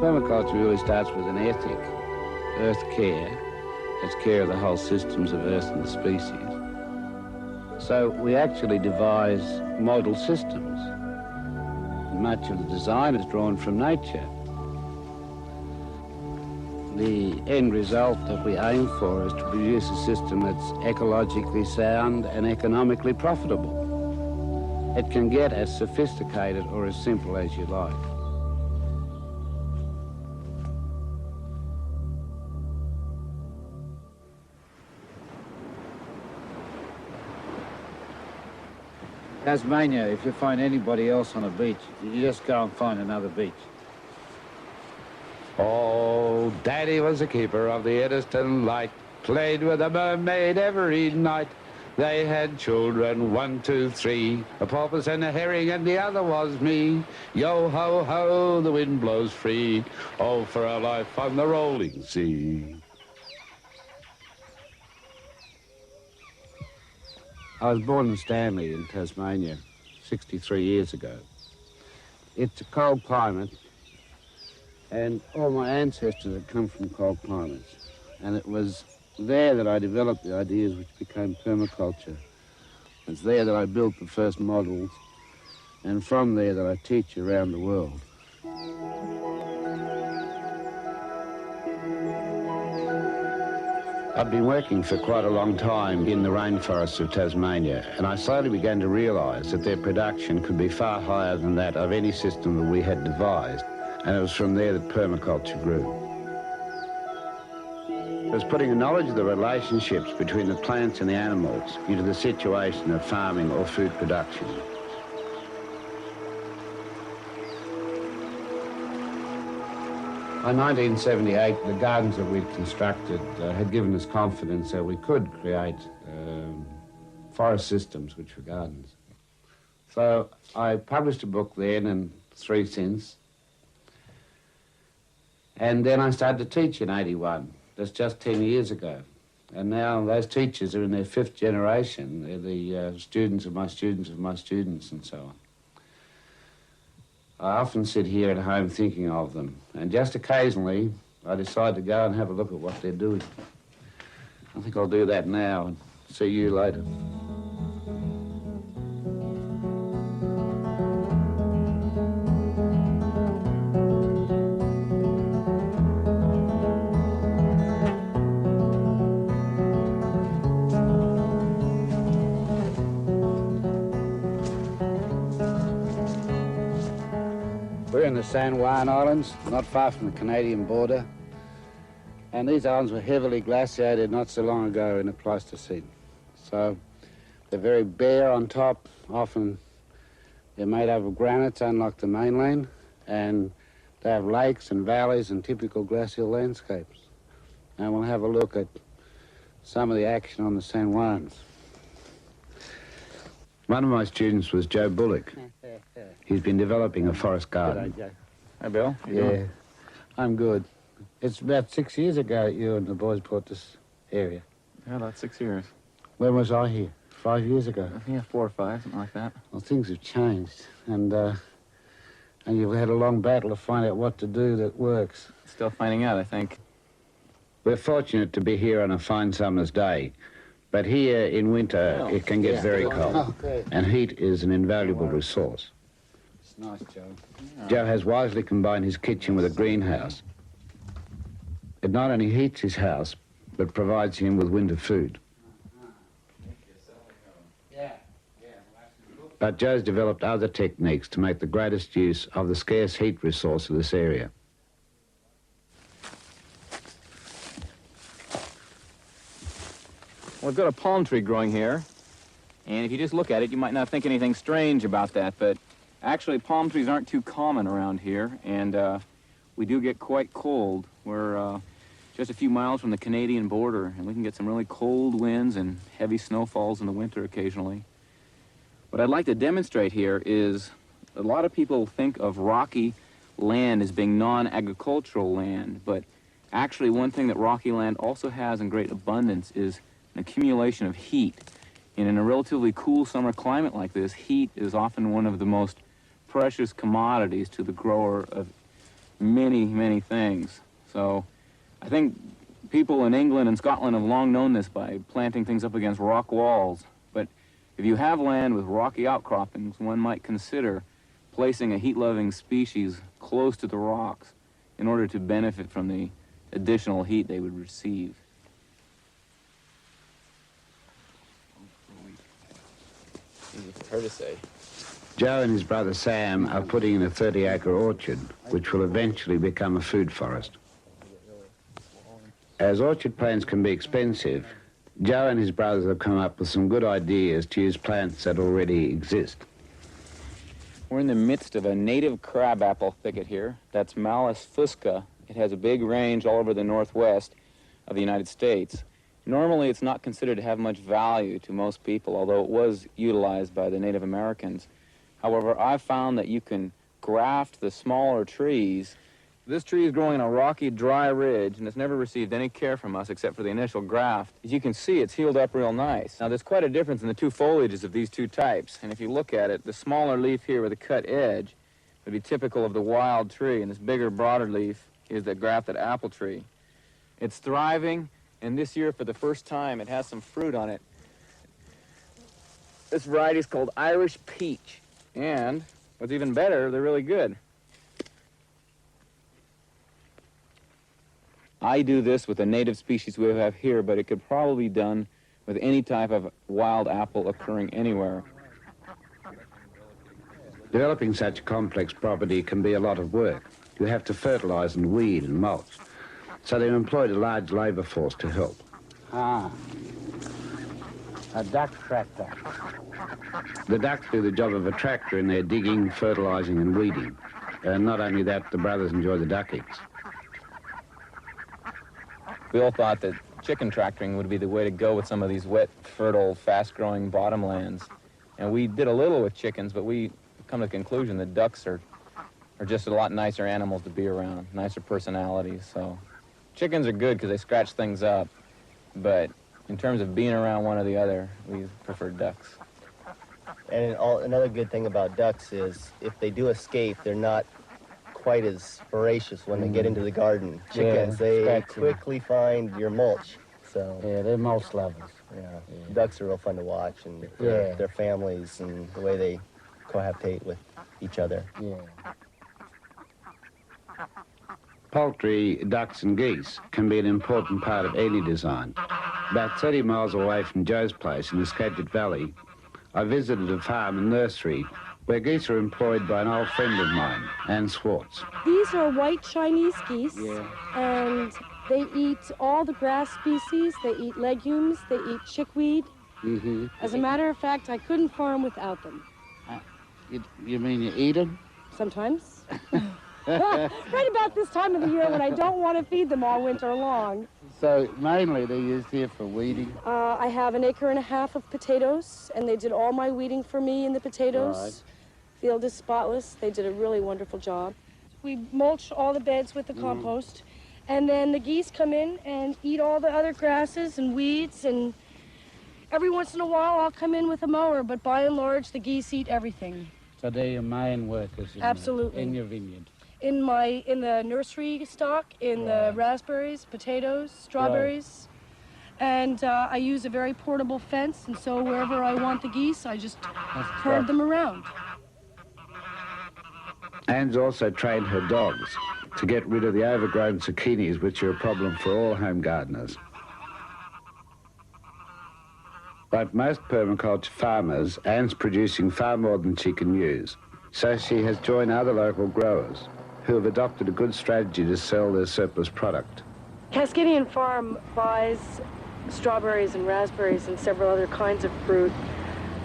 Permaculture really starts with an ethic, earth care. It's care of the whole systems of earth and the species. So we actually devise model systems. Much of the design is drawn from nature. The end result that we aim for is to produce a system that's ecologically sound and economically profitable. It can get as sophisticated or as simple as you like. Tasmania, if you find anybody else on a beach, you just go and find another beach. Oh, Daddy was a keeper of the Eddystone Light, played with a mermaid every night. They had children, 1, 2, 3, a porpoise and a herring, and the other was me. Yo ho ho, the wind blows free. Oh, for a life on the rolling sea. I was born in Stanley in Tasmania 63 years ago. It's a cold climate, and all my ancestors had come from cold climates. And it was there that I developed the ideas which became permaculture. It's there that I built the first models, and from there that I teach around the world. I've been working for quite a long time in the rainforests of Tasmania, and I slowly began to realise that their production could be far higher than that of any system that we had devised, and it was from there that permaculture grew. It was putting a knowledge of the relationships between the plants and the animals into the situation of farming or food production. By 1978, the gardens that we'd constructed had given us confidence that we could create forest systems which were gardens. So I published a book then and 3 since. And then I started to teach in 81. That's just 10 years ago. And now those teachers are in their 5th generation. They're the students of my students of my students and so on. I often sit here at home thinking of them, and just occasionally I decide to go and have a look at what they're doing. I think I'll do that now and see you later. We're in the San Juan Islands, not far from the Canadian border. And these islands were heavily glaciated not so long ago in the Pleistocene. So they're very bare on top. Often they're made up of granites, unlike the mainland. And they have lakes and valleys and typical glacial landscapes. And we'll have a look at some of the action on the San Juans. One of my students was Joe Bullock. He's been developing a forest garden. G'day, Joe. Hey, Bill. Yeah, I'm good. It's about 6 years ago you and the boys bought this area. Yeah, about 6 years. When was I here? 5 years ago? Yeah, 4 or 5, something like that. Well, things have changed, and you've had a long battle to find out what to do that works. Still finding out, I think. We're fortunate to be here on a fine summer's day, but here in winter it can get very cold, and heat is an invaluable resource. It's nice, Joe. Yeah. Joe has wisely combined his kitchen with a greenhouse. It not only heats his house, but provides him with winter food. But Joe's developed other techniques to make the greatest use of the scarce heat resource of this area. Well, we've got a palm tree growing here, and if you just look at it, you might not think anything strange about that, but actually palm trees aren't too common around here, and we do get quite cold. We're just a few miles from the Canadian border, and we can get some really cold winds and heavy snowfalls in the winter occasionally. What I'd like to demonstrate here is a lot of people think of rocky land as being non-agricultural land, but actually one thing that rocky land also has in great abundance is an accumulation of heat. And in a relatively cool summer climate like this, heat is often one of the most precious commodities to the grower of many, many things. So I think people in England and Scotland have long known this by planting things up against rock walls. But if you have land with rocky outcroppings, one might consider placing a heat-loving species close to the rocks in order to benefit from the additional heat they would receive. It's hard to say. Joe and his brother Sam are putting in a 30-acre orchard, which will eventually become a food forest. As orchard plants can be expensive, Joe and his brothers have come up with some good ideas to use plants that already exist. We're in the midst of a native crabapple thicket here. That's Malus fusca. It has a big range all over the northwest of the United States. Normally, it's not considered to have much value to most people, although it was utilized by the Native Americans. However, I've found that you can graft the smaller trees. This tree is growing on a rocky, dry ridge, and it's never received any care from us except for the initial graft. As you can see, it's healed up real nice. Now, there's quite a difference in the two foliages of these two types, and if you look at it, the smaller leaf here with a cut edge would be typical of the wild tree, and this bigger, broader leaf is the grafted apple tree. It's thriving, and this year, for the first time, it has some fruit on it. This variety is called Irish Peach, and what's even better, they're really good. I do this with a native species we have here, but it could probably be done with any type of wild apple occurring anywhere. Developing such a complex property can be a lot of work. You have to fertilize and weed and mulch. So they've employed a large labor force to help. Ah, a duck tractor. The ducks do the job of a tractor in their digging, fertilizing and weeding. And not only that, the brothers enjoy the duckings. Bill thought that chicken tractoring would be the way to go with some of these wet, fertile, fast-growing bottomlands. And we did a little with chickens, but we come to the conclusion that ducks are just a lot nicer animals to be around, nicer personalities. So chickens are good because they scratch things up, but in terms of being around one or the other, we prefer ducks. And another good thing about ducks is if they do escape, they're not quite as voracious when they get into the garden. Chickens, they quickly find your mulch. So Yeah, they're mulch lovers. yeah, ducks are real fun to watch, and their families and the way they cohabitate with each other. Yeah. Poultry, ducks and geese can be an important part of any design. About 30 miles away from Joe's place in the Skagit Valley, I visited a farm and nursery where geese are employed by an old friend of mine, Ann Swartz. These are white Chinese geese, and they eat all the grass species. They eat legumes. They eat chickweed. Mm-hmm. As a matter of fact, I couldn't farm without them. You mean you eat them? Sometimes. Right about this time of the year when I don't want to feed them all winter long. So mainly they're used here for weeding. I have 1.5 acres of potatoes, and they did all my weeding for me in the potatoes. Right. Field is spotless. They did a really wonderful job. We mulch all the beds with the compost, and then the geese come in and eat all the other grasses and weeds, and every once in a while I'll come in with a mower, but by and large the geese eat everything. So they're your main workers Absolutely. in your vineyard. In the nursery stock, in the raspberries, potatoes, strawberries. And I use a very portable fence, and so wherever I want the geese, I just herd them around. Ann's also trained her dogs to get rid of the overgrown zucchinis, which are a problem for all home gardeners. Like most permaculture farmers, Ann's producing far more than she can use, so she has joined other local growers who have adopted a good strategy to sell their surplus product. Cascadian Farm buys strawberries and raspberries and several other kinds of fruit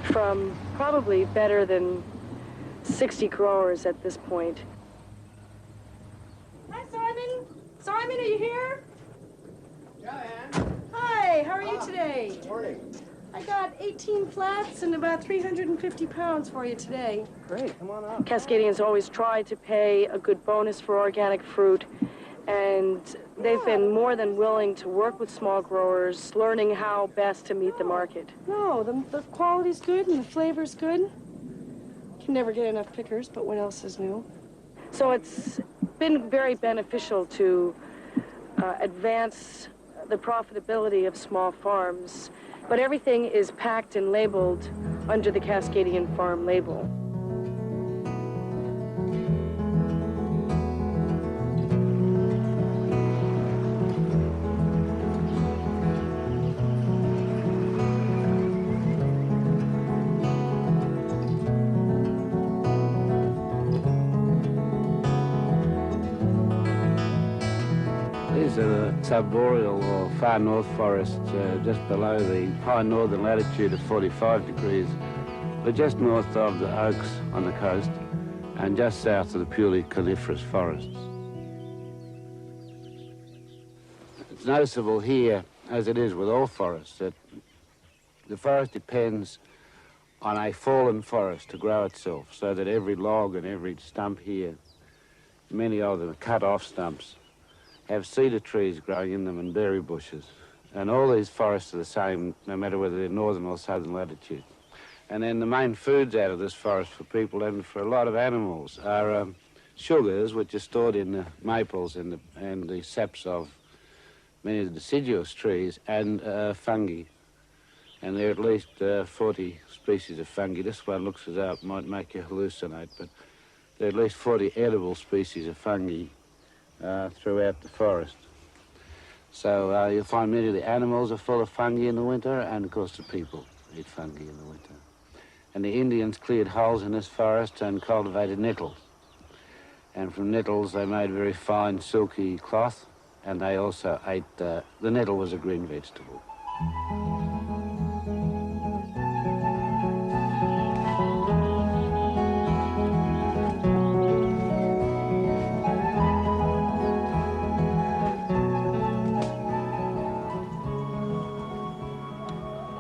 from probably better than 60 growers at this point. Hi, Simon. Simon, are you here? Joanne. Hi, how are you today? Good morning. I got 18 flats and about 350 pounds for you today. Great, come on up. Cascadians always try to pay a good bonus for organic fruit, and they've been more than willing to work with small growers, learning how best to meet the market. No, the quality's good and the flavor's good. Can never get enough pickers, but what else is new? So it's been very beneficial to advance the profitability of small farms, but everything is packed and labeled under the Cascadian Farm label. These are the subboreal or far north forests just below the high northern latitude of 45 degrees. We're just north of the oaks on the coast and just south of the purely coniferous forests. It's noticeable here, as it is with all forests, that the forest depends on a fallen forest to grow itself, so that every log and every stump here, many of them are cut off stumps, have cedar trees growing in them and berry bushes. And all these forests are the same, no matter whether they're northern or southern latitude. And then the main foods out of this forest for people and for a lot of animals are sugars, which are stored in the maples and the saps of many of the deciduous trees, and fungi. And there are at least 40 species of fungi. This one looks as though it might make you hallucinate, but there are at least 40 edible species of fungi throughout the forest. So you'll find many of the animals are full of fungi in the winter, and of course the people eat fungi in the winter. And the Indians cleared holes in this forest and cultivated nettles. And from nettles they made very fine silky cloth, and they also ate, the nettle was a green vegetable.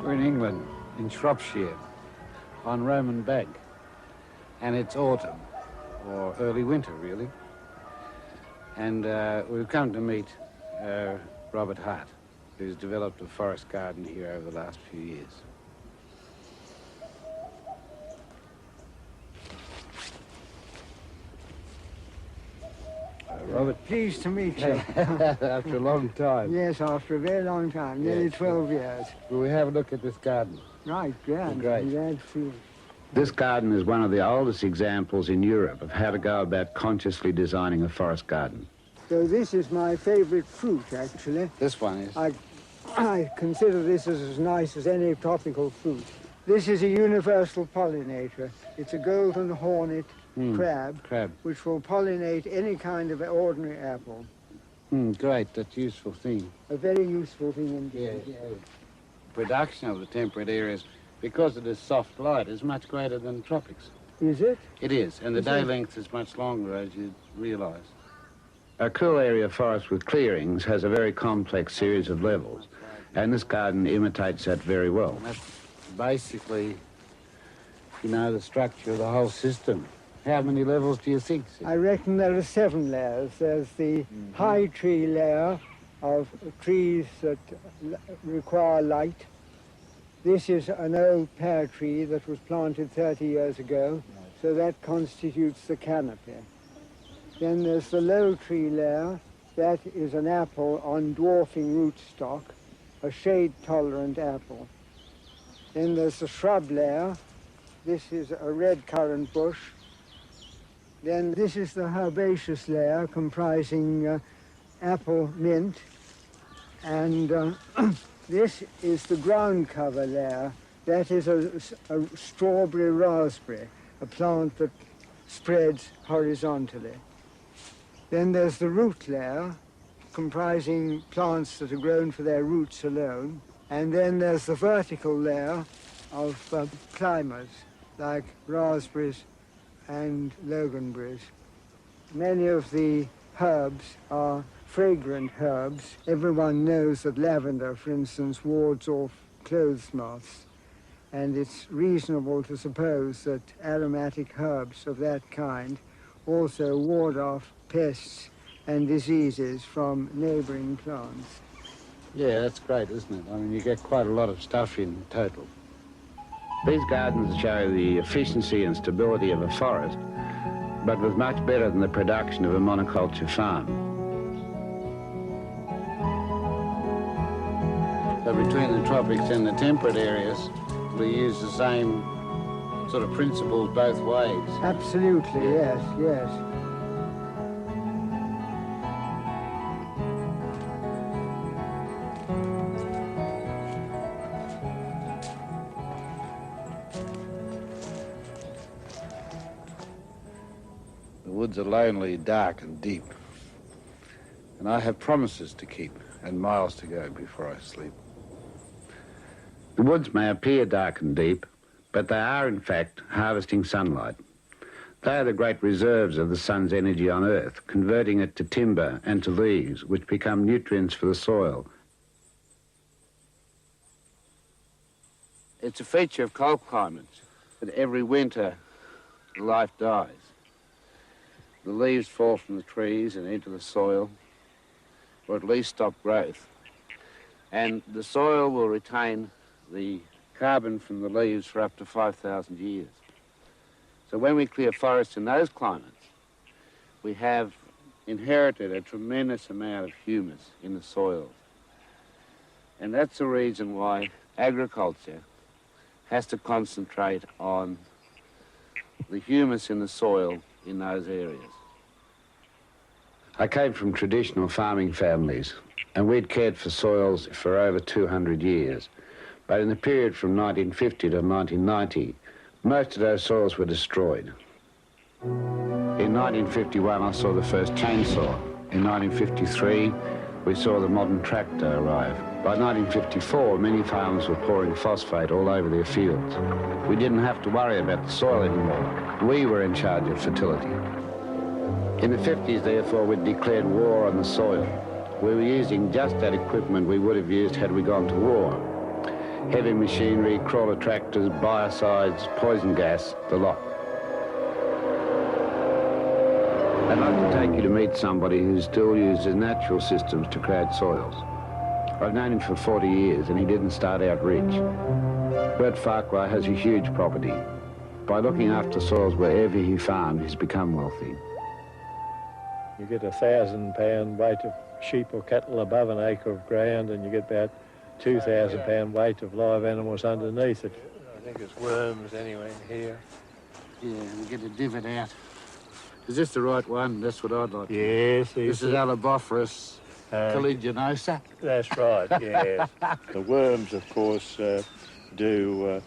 We're in England, in Shropshire, on Roman Bank, and it's autumn, or early winter, really. And we've come to meet Robert Hart, who's developed a forest garden here over the last few years. Robert. Pleased to meet you. After a long time. Yes, after a very long time, nearly Yes. 12 years. Will we have a look at this garden? Right, grand. Great. I'm glad to see you. This garden is one of the oldest examples in Europe of how to go about consciously designing a forest garden. So this is my favorite fruit, actually. This one is? I consider this as nice as any tropical fruit. This is a universal pollinator. It's a golden hornet crab, which will pollinate any kind of ordinary apple. Great, that's a useful thing. A very useful thing indeed. Yes. Production of the temperate areas, because of this soft light, is much greater than the tropics. Is it? It is, and the day length is much longer, as you realise. A cool area forest with clearings has a very complex series of levels, and this garden imitates that very well. That's basically, you know, the structure of the whole system. How many levels do you think? I reckon there are 7 layers. There's the high tree layer of trees that require light. This is an old pear tree that was planted 30 years ago, so that constitutes the canopy. Then there's the low tree layer. That is an apple on dwarfing rootstock, a shade-tolerant apple. Then there's the shrub layer. This is a red currant bush. Then this is the herbaceous layer comprising apple mint. And this is the ground cover layer. That is a strawberry raspberry, a plant that spreads horizontally. Then there's the root layer, comprising plants that are grown for their roots alone. And then there's the vertical layer of climbers, like raspberries and loganberries. Many of the herbs are fragrant herbs. Everyone knows that lavender, for instance, wards off clothes moths. And it's reasonable to suppose that aromatic herbs of that kind also ward off pests and diseases from neighboring plants. Yeah, that's great, isn't it? I mean, you get quite a lot of stuff in total. These gardens show the efficiency and stability of a forest but was much better than the production of a monoculture farm. So between the tropics and the temperate areas, we use the same sort of principles both ways. Absolutely, yes, yes. The woods are lonely, dark and deep. And I have promises to keep and miles to go before I sleep. The woods may appear dark and deep, but they are in fact harvesting sunlight. They are the great reserves of the sun's energy on Earth, converting it to timber and to leaves, which become nutrients for the soil. It's a feature of cold climates that every winter life dies. The leaves fall from the trees and into the soil, or at least stop growth. And the soil will retain the carbon from the leaves for up to 5,000 years. So when we clear forests in those climates, we have inherited a tremendous amount of humus in the soils. And that's the reason why agriculture has to concentrate on the humus in the soil in those areas. I came from traditional farming families, and we'd cared for soils for over 200 years. But in the period from 1950 to 1990, most of those soils were destroyed. In 1951, I saw the first chainsaw. In 1953, we saw the modern tractor arrive. By 1954, many farmers were pouring phosphate all over their fields. We didn't have to worry about the soil anymore. We were in charge of fertility. In the 50s, therefore, we declared war on the soil. We were using just that equipment we would have used had we gone to war. Heavy machinery, crawler tractors, biocides, poison gas, the lot. I'd like to take you to meet somebody who still uses natural systems to create soils. I've known him for 40 years and he didn't start out rich. Bert Farquhar has a huge property. By looking after soils wherever he farmed, he's become wealthy. You get 1,000 pound weight of sheep or cattle above an acre of ground, and you get about 2,000 pound weight of live animals underneath it. I think it's worms anyway in here. Yeah, we get a divot out. Is this the right one? That's what I'd like. Yes. This is Alabophorus caliginosa. That's right, yes. The worms, of course, do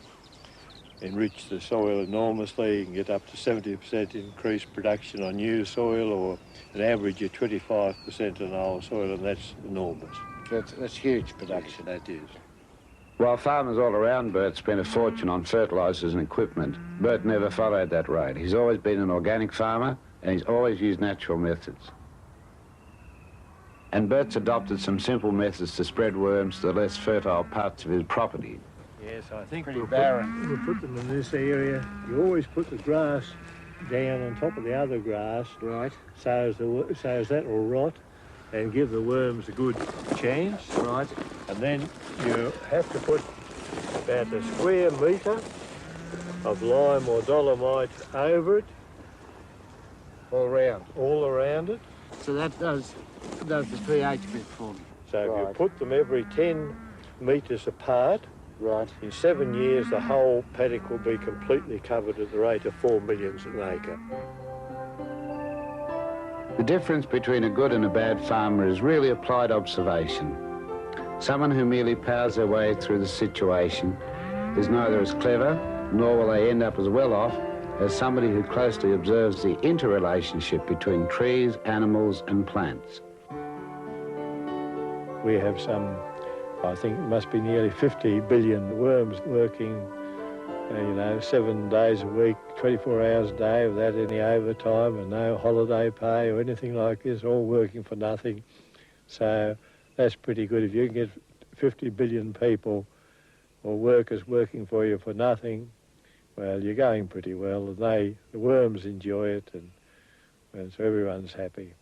enrich the soil enormously. You can get up to 70% increased production on new soil, or an average of 25% on old soil, and that's enormous. That's huge production. That is. While farmers all around Bert spent a fortune on fertilisers and equipment, Bert never followed that road. He's always been an organic farmer, and he's always used natural methods. And Bert's adopted some simple methods to spread worms to the less fertile parts of his property. Yes, I think Pretty barren. We'll put them in this area. You always put the grass down on top of the other grass, Right. so as that will rot and give the worms a good chance. Right. And then you have to put about a square metre of lime or dolomite over it, All around. it. So that does the pH bit for me. So if Right. you put them every 10 metres apart, Right. in 7 years the whole paddock will be completely covered at the rate of 4 millions an acre. The difference between a good and a bad farmer is really applied observation. Someone who merely powers their way through the situation is neither as clever, nor will they end up as well off, as somebody who closely observes the interrelationship between trees, animals, and plants. We have some, I think it must be nearly 50 billion worms working, 7 days a week, 24 hours a day without any overtime and no holiday pay or anything like this, all working for nothing. So that's pretty good. If you can get 50 billion people or workers working for you for nothing, well, you're going pretty well. And the worms enjoy it, and so everyone's happy.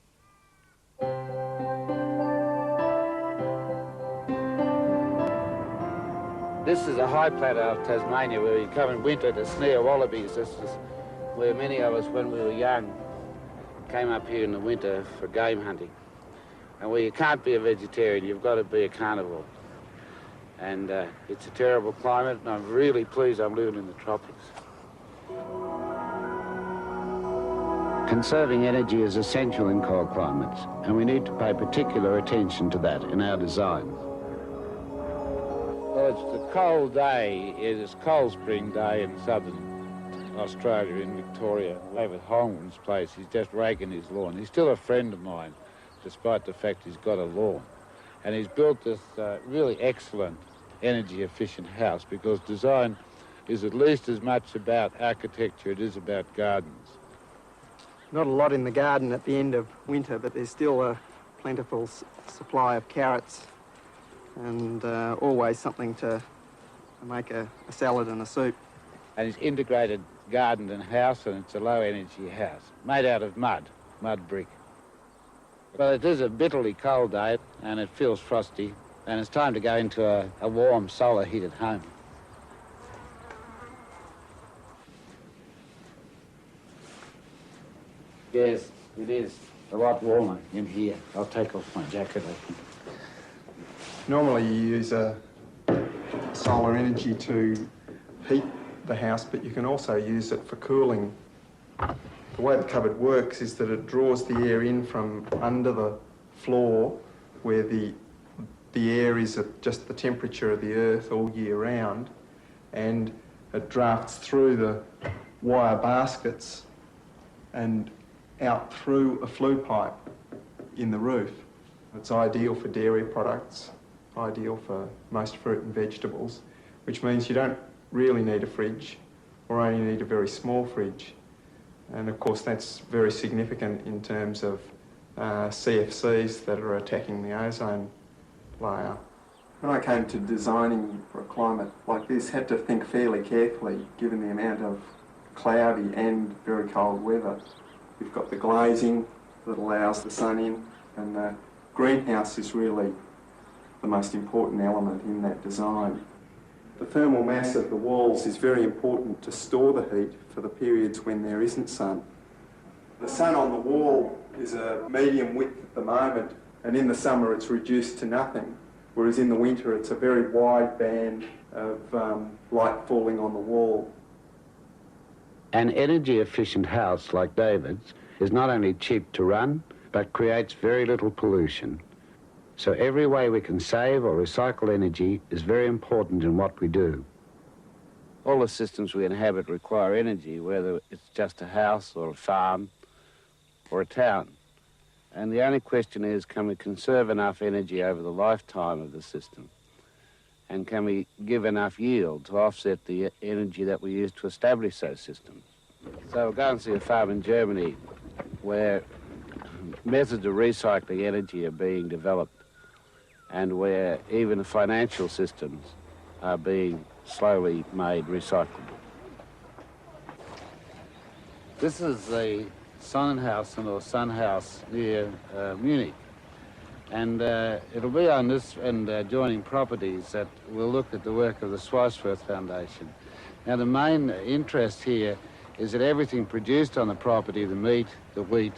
This is a high plateau of Tasmania where you come in winter to snare wallabies. This is where many of us, when we were young, came up here in the winter for game hunting. And well, you can't be a vegetarian, you've got to be a carnivore. And it's a terrible climate, and I'm really pleased I'm living in the tropics. Conserving energy is essential in cold climates, and we need to pay particular attention to that in our design. Well, it's the cold day. It is Cold Spring Day in southern Australia, in Victoria. David Holman's place, he's just raking his lawn. He's still a friend of mine, despite the fact he's got a lawn. And he's built this really excellent energy-efficient house, because design is at least as much about architecture as it is about gardens. Not a lot in the garden at the end of winter, but there's still a plentiful supply of carrots and always something to make a salad and a soup. And it's integrated garden and house, and it's a low-energy house, made out of mud brick. Well, it is a bitterly cold day, and it feels frosty, and it's time to go into a warm solar-heated home. Yes, it is a lot warmer in here. I'll take off my jacket, I think. Normally you use solar energy to heat the house, but you can also use it for cooling. The way the cupboard works is that it draws the air in from under the floor, where the air is at just the temperature of the earth all year round, and it drafts through the wire baskets and out through a flue pipe in the roof. It's ideal for dairy products, ideal for most fruit and vegetables, which means you don't really need a fridge, or only need a very small fridge. And of course that's very significant in terms of CFCs that are attacking the ozone layer. When I came to designing for a climate like this, had to think fairly carefully, given the amount of cloudy and very cold weather. You've got the glazing that allows the sun in, and the greenhouse is really the most important element in that design. The thermal mass of the walls is very important to store the heat for the periods when there isn't sun. The sun on the wall is a medium width at the moment, and in the summer it's reduced to nothing, whereas in the winter it's a very wide band of light falling on the wall. An energy-efficient house like David's is not only cheap to run, but creates very little pollution. So every way we can save or recycle energy is very important in what we do. All the systems we inhabit require energy, whether it's just a house or a farm or a town. And the only question is, can we conserve enough energy over the lifetime of the system? And can we give enough yield to offset the energy that we use to establish those systems? So we'll go and see a farm in Germany where methods of recycling energy are being developed, and where even the financial systems are being slowly made recyclable. This is the Sonnenhausen or Sun House near Munich. And it'll be on this and adjoining properties that we'll look at the work of the Schwarzwurth Foundation. Now, the main interest here is that everything produced on the property, the meat, the wheat,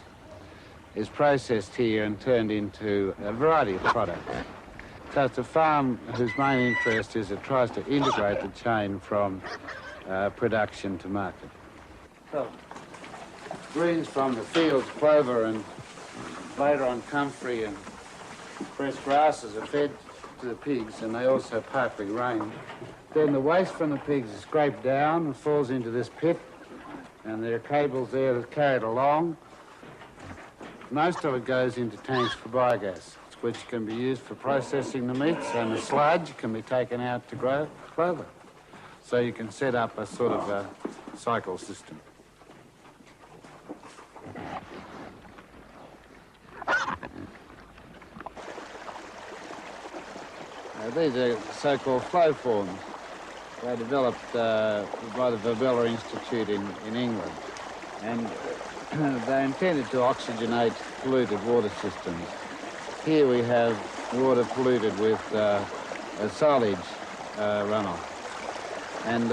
is processed here and turned into a variety of products. So it's a farm whose main interest is it tries to integrate the chain from production to market. So, greens from the fields, clover and later on comfrey and fresh grasses are fed to the pigs, and they also partly range. Then the waste from the pigs is scraped down and falls into this pit, and there are cables there that carry it along. Most of it goes into tanks for biogas, which can be used for processing the meats, and the sludge can be taken out to grow clover. So you can set up a sort of a cycle system. These are so-called flow forms. They developed by the Verbella Institute in England, and they're intended to oxygenate polluted water systems. Here we have water polluted with a solid runoff. And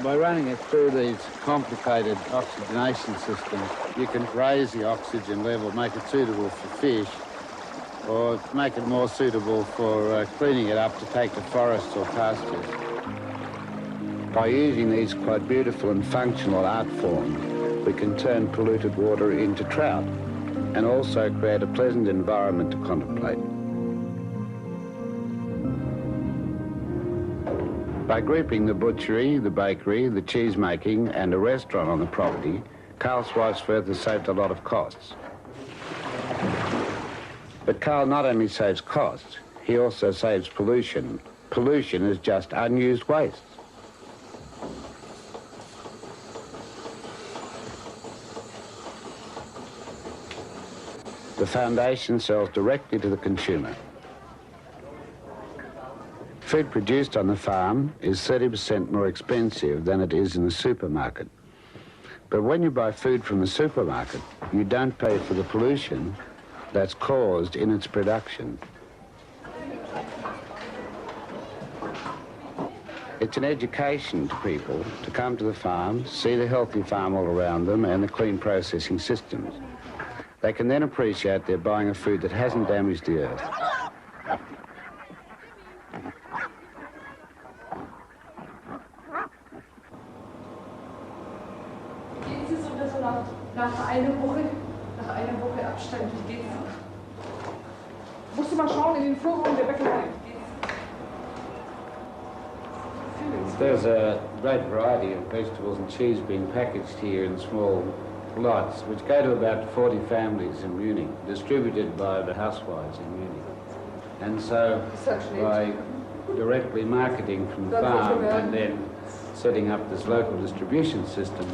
By running it through these complicated oxygenation systems, you can raise the oxygen level, make it suitable for fish, or make it more suitable for cleaning it up to take to forests or pastures. By using these quite beautiful and functional art forms, we can turn polluted water into trout and also create a pleasant environment to contemplate. By grouping the butchery, the bakery, the cheese making and a restaurant on the property, Carl Schweizwerth has saved a lot of costs. But Carl not only saves costs, he also saves pollution. Pollution is just unused waste. The foundation sells directly to the consumer. Food produced on the farm is 30% more expensive than it is in the supermarket. But when you buy food from the supermarket, you don't pay for the pollution that's caused in its production. It's an education to people to come to the farm, see the healthy farm all around them and the clean processing systems. They can then appreciate they're buying a food that hasn't damaged the earth. Nach einer Woche Abstand, wie geht's? Musst du mal schauen in den Vorraum der Bäckerei. There's a great variety of vegetables and cheese being packaged here in small lots, which go to about 40 families in Munich, distributed by the housewives in Munich. And so by directly marketing from the farm and then setting up this local distribution system,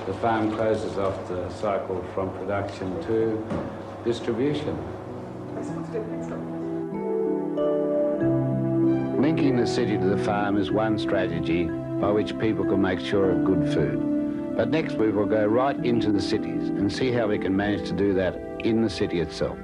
the farm closes off the cycle from production to distribution. Linking the city to the farm is one strategy by which people can make sure of good food. But next we will go right into the cities and see how we can manage to do that in the city itself.